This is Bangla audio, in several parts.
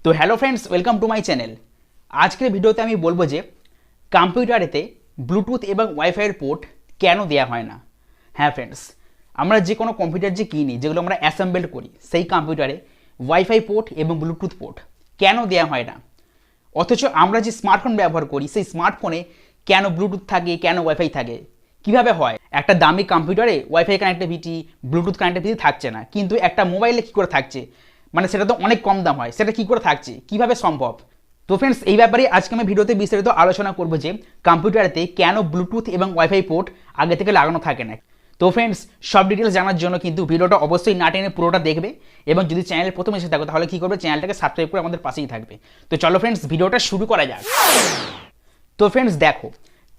তো hello friends, welcome to my channel. আজকের ভিডিওতে আমি বলবো যে কম্পিউটারেতে ব্লুটুথ এবং ওয়াইফাইয়ের পোর্ট কেন দেওয়া হয় না। হ্যাঁ ফ্রেন্ডস, আমরা যে কোনো কম্পিউটার যে কিনি, যেগুলো আমরা অ্যাসেম্বল করি, সেই কম্পিউটারে ওয়াইফাই পোর্ট এবং ব্লুটুথ পোর্ট কেন দেওয়া হয় না। অথচ আমরা যে স্মার্টফোন ব্যবহার করি, সেই স্মার্টফোনে কেন ব্লুটুথ থাকে, কেন ওয়াইফাই থাকে, কিভাবে হয়? একটা দামি কম্পিউটারে ওয়াইফাই কানেক্টিভিটি, ব্লুটুথ কানেক্টিভিটি থাকছে না, কিন্তু একটা মোবাইলে কী করে থাকছে? মানে সেটা তো অনেক কম দাম হয়, সেটা কী করে থাকছে, কিভাবে সম্ভব? তো ফ্রেন্ডস, এই ব্যাপারে আজকে আমি ভিডিওতে বিস্তারিত আলোচনা করবো যে কম্পিউটারেতে কেন ব্লুটুথ এবং ওয়াইফাই পোর্ট আগে থেকে লাগানো থাকে না। তো ফ্রেন্ডস, সব ডিটেলস জানার জন্য কিন্তু ভিডিওটা অবশ্যই না টেনে পুরোটা দেখবে, এবং যদি চ্যানেলে প্রথমে এসে থাকো তাহলে কী করবে, চ্যানেলটাকে সাবস্ক্রাইব করে আমাদের পাশেই থাকবে। তো চলো ফ্রেন্ডস, ভিডিওটা শুরু করা যাক। তো ফ্রেন্ডস দেখো,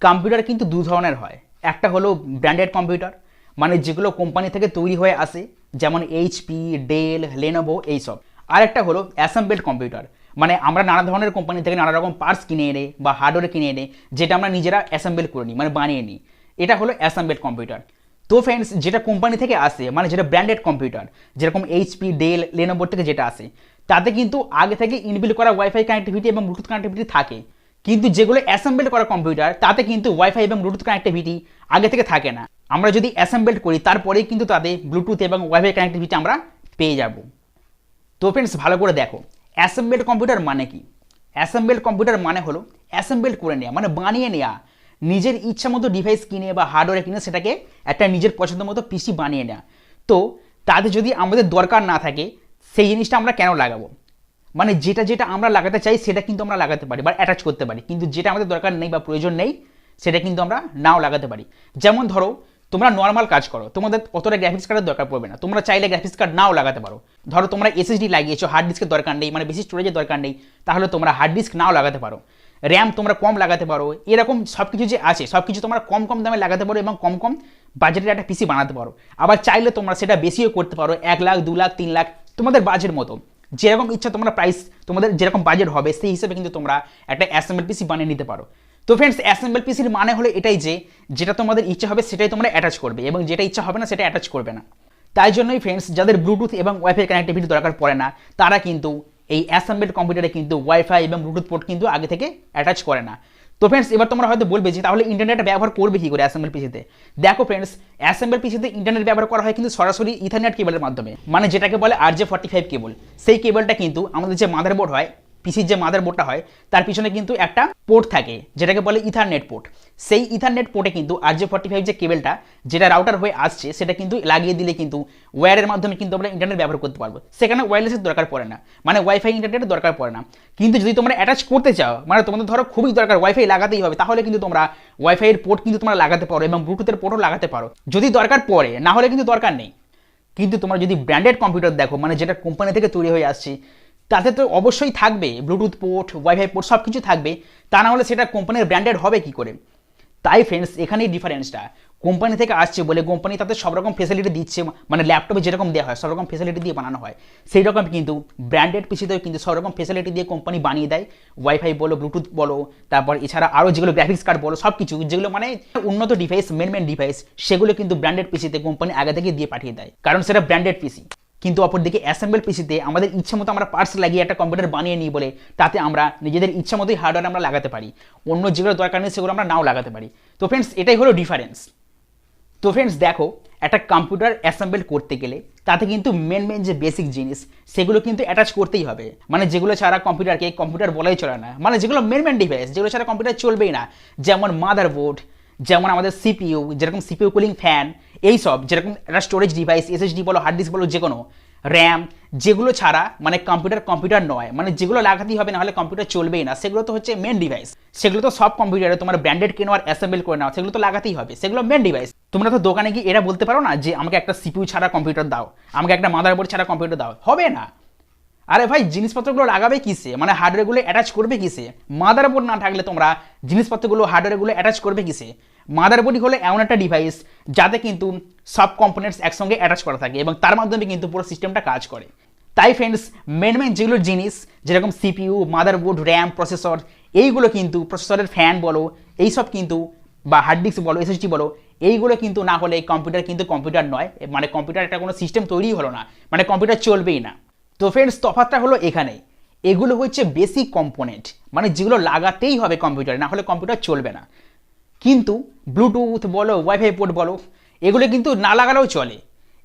কম্পিউটার কিন্তু দু ধরনের হয়। একটা হলো ব্র্যান্ডেড কম্পিউটার, মানে যেগুলো কোম্পানি থেকে তৈরি হয়ে আসে, যেমন এইচপি, ডেল, লেনোভো এইসব। আর একটা হলো অ্যাসেম্বলড কম্পিউটার, মানে আমরা নানা ধরনের কোম্পানি থেকে নানা রকম পার্টস কিনে এনে বা হার্ডওয়্যার কিনে এনে যেটা আমরা নিজেরা অ্যাসেম্বল করে নিই, মানে বানিয়ে নিই, এটা হলো অ্যাসেম্বলড কম্পিউটার। তো ফ্রেন্ডস, যেটা কোম্পানি থেকে আসে, মানে যেটা ব্র্যান্ডেড কম্পিউটার, যেরকম এইচপি, ডেল, লেনোভো থেকে যেটা আসে, তাতে কিন্তু আগে থেকে ইনবিল্ট করা ওয়াইফাই কানেক্টিভিটি এবং ব্লুটুথ কানেক্টিভিটি থাকে। কিন্তু যেগুলো অ্যাসেম্বল করা কম্পিউটার, তাতে কিন্তু ওয়াইফাই এবং ব্লুটুথ কানেক্টিভিটি আগে থেকে থাকে না। আমরা যদি অ্যাসেম্বল করি, তারপরেই কিন্তু তাতে ব্লুটুথ এবং ওয়াইফাই কানেক্টিভিটি আমরা পেয়ে যাব। তো ফ্রেন্ডস, ভালো করে দেখো, অ্যাসেম্বলড কম্পিউটার মানে কি? অ্যাসেম্বলড কম্পিউটার মানে হলো অ্যাসেম্বল করে নেওয়া, মানে বানিয়ে নেওয়া। নিজের ইচ্ছা মতো ডিভাইস কিনে বা হার্ডওয়্যার কিনে সেটাকে একটা নিজের পছন্দ মতো পিসি বানিয়ে নেওয়া। তো তাতে যদি আমাদের দরকার না থাকে, সেই জিনিসটা আমরা কেন লাগাবো? মানে যেটা যেটা আমরা লাগাতে চাই সেটা কিন্তু আমরা লাগাতে পারি বা অ্যাটাচ করতে পারি, কিন্তু যেটা আমাদের দরকার নেই বা প্রয়োজন নেই সেটা কিন্তু আমরা নাও লাগাতে পারি। যেমন ধরো, তোমরা নর্মাল কাজ করো, তোমাদের অতটা গ্রাফিক্স কার্ডের দরকার পড়বে না, তোমরা চাইলে গ্রাফিক্স কার্ড নাও লাগাতে পারো। ধরো তোমরা এসএসডি লাগিয়েছো, হার্ড ডিস্কের দরকার নেই, মানে বেশি স্টোরেজের দরকার নেই, তাহলে তোমরা হার্ড ডিস্ক নাও লাগাতে পারো। র্যাম তোমরা কম লাগাতে পারো। এরকম সব কিছু যে আছে, সব কিছু তোমরা কম কম দামে লাগাতে পারো এবং কম কম বাজেটের একটা পিসি বানাতে পারো। আবার চাইলে তোমরা সেটা বেশিও করতে পারো, 1 লাখ, 2 লাখ, 3 লাখ, তোমাদের বাজেট মতো, যেরকম ইচ্ছা তোমরা প্রাইস, তোমাদের যেরকম বাজেট হবে সেই হিসেবে কিন্তু তোমরা একটা অ্যাসেম্বল পিসি বানিয়ে নিতে পারো। তো ফ্রেন্ডস, অ্যাসেম্বল পিসির মানে হলো এটাই যে যেটা তোমাদের ইচ্ছা হবে সেটাই তোমরা অ্যাটাচ করবে, এবং যেটা ইচ্ছা হবে না সেটা অ্যাটাচ করবে না। তাই জন্যই ফ্রেন্ডস, যাদের ব্লুটুথ এবং ওয়াইফাই কানেক্টিভিটি দরকার পড়ে না, তারা কিন্তু এই অ্যাসেম্বলড কম্পিউটারে কিন্তু ওয়াইফাই এবং ব্লুটুথ পোর্ট কিন্তু আগে থেকে অ্যাটাচ করে না। তো ফ্রেন্ডস, এবার তোমরা হয়তো বলবে যে তাহলে ইন্টারনেট ব্যবহার করবে কী করে অ্যাসেম্বল পিসিতে? দেখো ফ্রেন্ডস, অ্যাসেম্বল পিসিতে ইন্টারনেট ব্যবহার করা হয় কিন্তু সরাসরি ইথারনেট কেবলের মাধ্যমে, মানে যেটাকে বলে RJ45 কেবল। সেই কেবলটা কিন্তু আমাদের যে মাদারবোর্ড হয়, পিসির যে মাদারবোর্ডটা হয়, তার পিছনে কিন্তু একটা পোর্ট থাকে যেটাকে বলে ইথারনেট পোর্ট। সেই ইথারনেট পোর্টে কিন্তু RJ45 যে কেবলটা, যেটা রাউটার হয়ে আসছে, সেটা কিন্তু লাগিয়ে দিলে কিন্তু ওয়্যারের মাধ্যমে কিন্তু আমরা ইন্টারনেট ব্যবহার করতে পারবো। সেখানে ওয়্যারলেসের দরকার পড়ে না, মানে ওয়াইফাই ইন্টারনেটের দরকার পড়ে না। কিন্তু যদি তোমরা অ্যাটাচ করতে চাও, মানে তোমাদের ধরো খুবই দরকার, ওয়াইফাই লাগাতেই হবে, তাহলে কিন্তু তোমরা ওয়াইফাইয়ের পোর্ট কিন্তু তোমরা লাগাতে পারো এবং ব্লুটুথের পোর্টও লাগাতে পারো, যদি দরকার পড়ে, না হলে কিন্তু দরকার নেই। কিন্তু তোমরা যদি ব্র্যান্ডেড কম্পিউটার দেখো, মানে যেটা কোম্পানি থেকে তৈরি হয়ে আসছে, তাতে তো অবশ্যই থাকবে ব্লুটুথ পোর্ট, ওয়াইফাই পোর্ট, সব কিছু থাকবে। তা না হলে সেটা কোম্পানির ব্র্যান্ডেড হবে কি করে? তাই ফ্রেন্ডস, এখানেই ডিফারেন্সটা। কোম্পানি থেকে আসছে বলে কোম্পানি তাতে সব রকম ফেসিলিটি দিচ্ছে, মানে ল্যাপটপে যেরকম দেওয়া হয় সব রকম ফেসিলিটি দিয়ে বানানো হয়, সেই রকম কিন্তু ব্র্যান্ডেড পিসিতেও কিন্তু সব রকম ফেসিলিটি দিয়ে কোম্পানি বানিয়ে দেয়। ওয়াইফাই বলো, ব্লুটুথ বলো, তারপর এছাড়া আরও যেগুলো গ্রাফিক্স কার্ড বলো, সব কিছু যেগুলো মানে উন্নত ডিভাইস, মেন ডিভাইস, সেগুলো কিন্তু ব্র্যান্ডেড পিসিতে কোম্পানি আগে থেকে দিয়ে পাঠিয়ে দেয়, কারণ সেটা ব্র্যান্ডেড পিসি। কিন্তু অপরদিকে অ্যাসেম্বল পিসিতে আমাদের ইচ্ছা মতো আমরা পার্টস লাগিয়ে একটা কম্পিউটার বানিয়ে নিই বলে, তাতে আমরা নিজেদের ইচ্ছা মতোই হার্ডওয়্যার আমরা লাগাতে পারি, অন্য যেগুলো দরকার নেই সেগুলো আমরা নাও লাগাতে পারি। তো ফ্রেন্ডস, এটাই হলো ডিফারেন্স। তো ফ্রেন্ডস দেখো, একটা কম্পিউটার অ্যাসেম্বল করতে গেলে তাতে কিন্তু মেন যে বেসিক জিনিস, সেগুলো কিন্তু অ্যাটাচ করতেই হবে, মানে যেগুলো ছাড়া কম্পিউটারকে কম্পিউটার বলাই চলে না, মানে যেগুলো মেন ডিভাইস, যেগুলো ছাড়া কম্পিউটার চলবেই না, যেমন মাদারবোর্ড, যেমন আমাদের সিপিইউ, যেরকম সিপিইউ কুলিং ফ্যান, এইসব, যেরকম একটা স্টোরেজ ডিভাইস, এসএসডি বলো, হার্ড ডিস্ক বলো, যে কোনো র্যাম, যেগুলো ছাড়া মানে কম্পিউটার নয়, মানে যেগুলো লাগাতেই হবে, না হলে কম্পিউটার চলবেই না, সেগুলো তো হচ্ছে মেন ডিভাইস। সেগুলো তো সব কম্পিউটারে তোমার ব্র্যান্ডেড কেনো আর অ্যাসেম্বল করে নাও, সেগুলো তো লাগাতেই হবে, সেগুলো মেন ডিভাইস। তোমরা তো দোকানে গিয়ে এটা বলতে পারো না যে আমাকে একটা সিপিইউ ছাড়া কম্পিউটার দাও, আমাকে একটা মাদারবোর্ড ছাড়া কম্পিউটার দাও, হবে না। আরে ভাই, জিনিসপত্রগুলো লাগাবে কিসে, মানে হার্ডওয়্যারগুলো অ্যাটাচ করবে কিসে? মাদারবোর্ড না থাকলে তোমরা জিনিসপত্রগুলো, হার্ডওয়্যারগুলো অ্যাটাচ করবে কিসে? মাদারবোর্ডই হলো এমন একটা ডিভাইস যাতে কিন্তু সব কম্পোনেন্টস একসঙ্গে অ্যাটাচ করা থাকে এবং তার মাধ্যমে কিন্তু পুরো সিস্টেমটা কাজ করে। তাই ফ্রেন্ডস, মেন যেগুলো জিনিস, যেরকম সিপিইউ, মাদারবোর্ড, র্যাম, প্রসেসর, এইগুলো কিন্তু, প্রসেসরের ফ্যান বলো, এইসব কিন্তু, বা হার্ড ডিস্ক বলো, এসএসডি বলো, এইগুলো কিন্তু না হলে কম্পিউটার কিন্তু কম্পিউটার নয়, মানে কম্পিউটার একটা কোনো সিস্টেম তৈরি হলো না, মানে কম্পিউটার চলবেই না। তো ফ্রেন্ডস, তফাৎটা হলো এখানেই। এগুলো হচ্ছে বেসিক কম্পোনেন্ট, মানে যেগুলো লাগাতেই হবে কম্পিউটারে, না হলে কম্পিউটার চলবে না। কিন্তু ব্লুটুথ বলো, ওয়াইফাই পোর্ট বলো, এগুলো কিন্তু না লাগালেও চলে।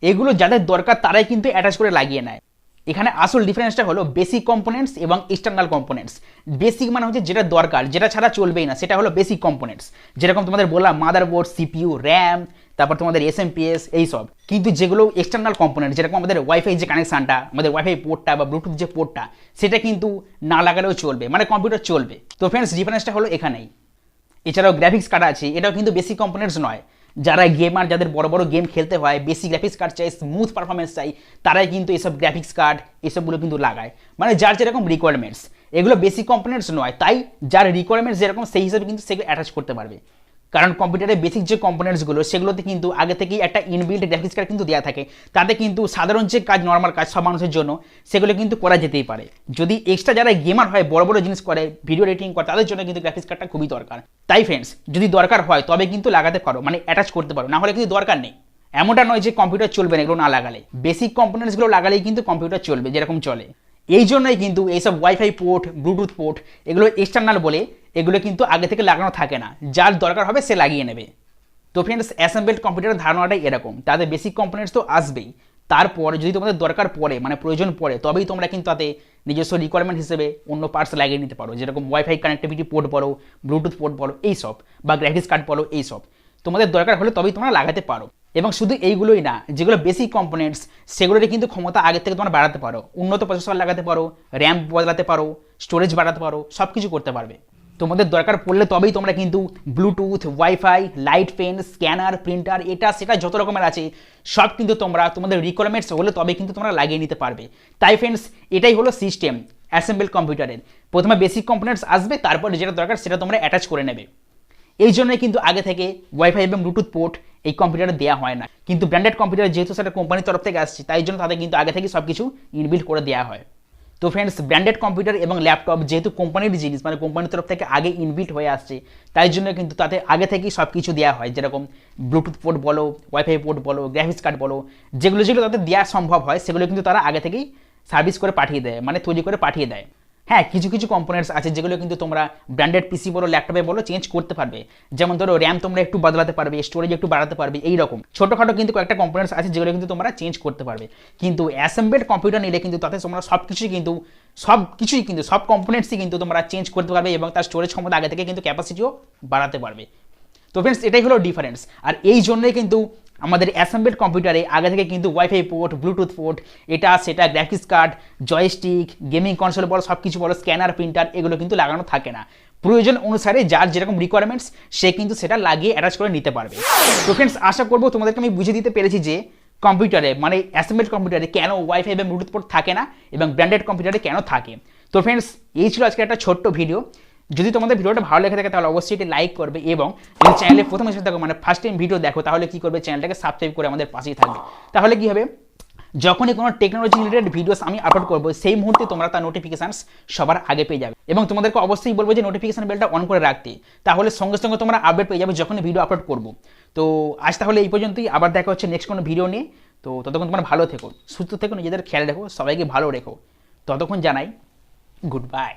এগুলো যাদের দরকার তারাই কিন্তু অ্যাটাচ করে লাগিয়ে নেয়। এখানে আসল ডিফারেন্সটা হলো বেসিক কম্পোনেন্টস এবং এক্সটার্নাল কম্পোনেন্টস। বেসিক মানে হচ্ছে যেটা দরকার, যেটা ছাড়া চলবেই না, সেটা হলো বেসিক কম্পোনেন্টস। যেরকম তোমাদের বললাম মাদারবোর্ড, সিপিইউ, র্যাম, তারপর তোমাদের এসএমপিএস, এইসব। কিন্তু যেগুলো এক্সটার্নাল কম্পোনেন্ট, যেরকম আমাদের ওয়াইফাই যে কানেকশানটা, আমাদের ওয়াইফাই পোর্টটা বা ব্লুটুথ যে পোর্টটা, সেটা কিন্তু না লাগালেও চলবে, মানে কম্পিউটার চলবে। তো ফ্রেন্ডস, ডিফারেন্সটা হলো এখানেই। এছাড়াও গ্রাফিক্স কার্ড আছে, এটাও কিন্তু বেসিক কম্পোনেন্টস নয়। যারা গেমার, যাদের বড় বড় গেম খেলতে হয়, বেসি গ্রাফিক্স কার্ড চাই, স্মুথ পারফরমেন্স চাই, তারাই কিন্তু এসব গ্রাফিক্স কার্ড এসবগুলো কিন্তু লাগায়, মানে যার যেরকম রিকোয়ারমেন্টস। এগুলো বেসিক কম্পোনেন্টস নয়, তাই যার রিকোয়ারমেন্টস যেরকম সেই হিসাবে কিন্তু সেগুলো অ্যাটাচ করতে পারবে। কারণ কম্পিউটারের বেসিক যে কম্পোনেন্টসগুলো, সেগুলোতে কিন্তু আগে থেকেই একটা ইনবিল্ট গ্রাফিক্স কার্ড কিন্তু দেওয়া থাকে। তাতে কিন্তু সাধারণ যে কাজ, নর্মাল কাজ সব মানুষের জন্য, সেগুলো কিন্তু করা যেতেই পারে। যদি এক্সট্রা যারা গেমার হয়, বড় বড় জিনিস করে, ভিডিও এডিটিং করে, তাদের জন্য কিন্তু গ্রাফিক্স কার্ডটা খুবই দরকার। তাই ফ্রেন্ডস, যদি দরকার হয় তবে কিন্তু লাগাতে পারো, মানে অ্যাটাচ করতে পারো, না হলে কিন্তু দরকার নেই। এমনটা নয় যে কম্পিউটার চলবে না এগুলো না লাগালে। বেসিক কম্পোনেন্টসগুলো লাগালেই কিন্তু কম্পিউটার চলবে, যেরকম চলে। এই জন্যই কিন্তু এইসব ওয়াইফাই পোর্ট, ব্লুটুথ পোর্ট, এগুলো এক্সটার্নাল বলে, এগুলো কিন্তু আগে থেকে লাগানো থাকে না। যার দরকার হবে সে লাগিয়ে নেবে। তো ফ্রেন্ডস, অ্যাসেম্বলড কম্পিউটারের ধারণাটাই এরকম। তাদের বেসিক কম্পোনেন্টস তো আসবেই, তারপর যদি তোমাদের দরকার পড়ে, মানে প্রয়োজন পড়ে, তবেই তোমরা কিন্তু তাতে নিজস্ব রিকোয়ারমেন্ট হিসেবে অন্য পার্টস লাগিয়ে নিতে পারো। যেরকম ওয়াইফাই কানেক্টিভিটি পোর্ট বলো, ব্লুটুথ পোর্ট বলো, এইসব, বা গ্রাফিক্স কার্ড বলো, এইসব তোমাদের দরকার হলে তবেই তোমরা লাগাতে পারো। এবং শুধু এইগুলোই না, যেগুলো বেসিক কম্পোনেন্টস, সেগুলোর কিন্তু ক্ষমতা আগের থেকে তোমরা বাড়াতে পারো। উন্নত প্রসেসর লাগাতে পারো, র্যাম বদলাতে পারো, স্টোরেজ বাড়াতে পারো, সব কিছু করতে পারবে। তোমাদের দরকার পড়লে তবেই তোমরা কিন্তু Bluetooth, WiFi, light pen, scanner, printer, এটা সেটা যত রকমের আছে সব কিন্তু তোমরা তোমাদের রিকোয়ারমেন্টস হলে তবেই কিন্তু তোমরা লাগিয়ে নিতে পারবে। তাই ফ্রেন্ডস, এটাই হলো সিস্টেম অ্যাসেম্বল কম্পিউটারের। প্রথমে বেসিক কম্পোনেন্টস আসবে, তারপর যেটা দরকার সেটা তোমরা অ্যাটাচ করে নেবে। এই জন্যই কিন্তু আগে থেকে ওয়াইফাই এবং ব্লুটুথ পোর্ট এই কম্পিউটারে দেওয়া হয় না। কিন্তু ব্র্যান্ডেড কম্পিউটার যেহেতু সেটা কোম্পানির তরফ থেকে আসছে, তাই জন্য তাদের কিন্তু আগে থেকে সব কিছু ইনবিল্ট করে দেওয়া হয়। তো ফ্রেন্ডস, ব্র্যান্ডেড কম্পিউটার এবং ল্যাপটপ যেহেতু কোম্পানির জিনিস, মানে কোম্পানির তরফ থেকে আগে ইনবিল্ট হয়ে আসছে, তাই জন্য কিন্তু তাতে আগে থেকেই সব কিছু দেওয়া হয়। যেরকম ব্লুটুথ পোর্ট বলো, ওয়াইফাই পোর্ট বলো, গ্রাফিক্স কার্ড বলো, যেগুলো যেগুলো তাদের দেওয়া সম্ভব হয়, সেগুলো কিন্তু তারা আগে থেকেই সার্ভিস করে পাঠিয়ে দেয়, মানে তৈরি করে পাঠিয়ে দেয়। হ্যাঁ, কিছু কিছু কম্পোনেন্টস আছে যেগুলো কিন্তু তোমরা ব্র্যান্ডেড পিসি বলো, ল্যাপটপে বলো, চেঞ্জ করতে পারবে। যেমন ধরো র্যাম তোমরা একটু বদলাতে পারবে, স্টোরেজ একটু বাড়াতে পারবে, এইরকম ছোটোখাটো কিন্তু কয়েকটা কম্পোনেন্টস আছে যেগুলো কিন্তু তোমরা চেঞ্জ করতে পারবে। কিন্তু অ্যাসেম্বলড কম্পিউটার নিলে কিন্তু তাতে তোমরা সব কিছুই কিন্তু সব কম্পোনেন্টসই কিন্তু তোমরা চেঞ্জ করতে পারবে, এবং তার স্টোরেজ ক্ষমতা আগে থেকে কিন্তু ক্যাপাসিটিও বাড়াতে পারবে। তো ফ্রেন্ডস, এটাই হলো ডিফারেন্স। আর এই জন্যই কিন্তু আমাদের অ্যাসেম্বলড কম্পিউটারে আগে থেকে কিন্তু ওয়াইফাই পোর্ট, ব্লুটুথ পোর্ট, এটা সেটা, graphics card, joystick, gaming console বলো, সব কিছু বলো, স্ক্যানার, প্রিন্টার, এগুলো কিন্তু লাগানো থাকে না। প্রয়োজন অনুসারে যার যেরকম রিকোয়ারমেন্টস সে কিন্তু সেটা লাগিয়ে অ্যাটাচ করে নিতে পারবে। তো ফ্রেন্ডস, আশা করবো তোমাদেরকে আমি বুঝিয়ে দিতে পেরেছি যে কম্পিউটারে, মানে অ্যাসেম্বলড কম্পিউটারে কেন ওয়াইফাই এবং ব্লুটুথ পোর্ট থাকে না, এবং ব্র্যান্ডেড কম্পিউটারে কেন থাকে। তো ফ্রেন্ডস, এই ছিল আজকে একটা ছোট্ট ভিডিও। যদি তোমাদের ভিডিওটা ভালো লেগে থাকে তাহলে অবশ্যই এটি লাইক করবে, এবং যদি চ্যানেলে প্রথম এসে থাকো, মানে ফার্স্ট টাইম ভিডিও দেখো, তাহলে কি করবে, চ্যানেলটাকে সাবস্ক্রাইব করে আমাদের পাশেই থাকবে। তাহলে কি হবে, যখনই কোনো টেকনোলজি রিলেটেড ভিডিওস আমি আপলোড করবো, সেই মুহূর্তে তোমরা তার নোটিফিকেশানস সবার আগে পেয়ে যাবে। এবং তোমাদেরকে অবশ্যই বলবো যে নোটিফিকেশান বেলটা অন করে রাখতে, তাহলে সঙ্গে সঙ্গে তোমরা আপডেট পেয়ে যাবে যখনই ভিডিও আপলোড করবো। তো আজ তাহলে এই পর্যন্তই, আবার দেখা হচ্ছে নেক্সট কোনো ভিডিও নিয়ে। তো ততক্ষণ তোমরা ভালো থেকো, সুস্থ থেকো, নিজেদের খেয়াল রেখো, সবাইকে ভালো রেখো। ততক্ষণ জানাই গুড বাই।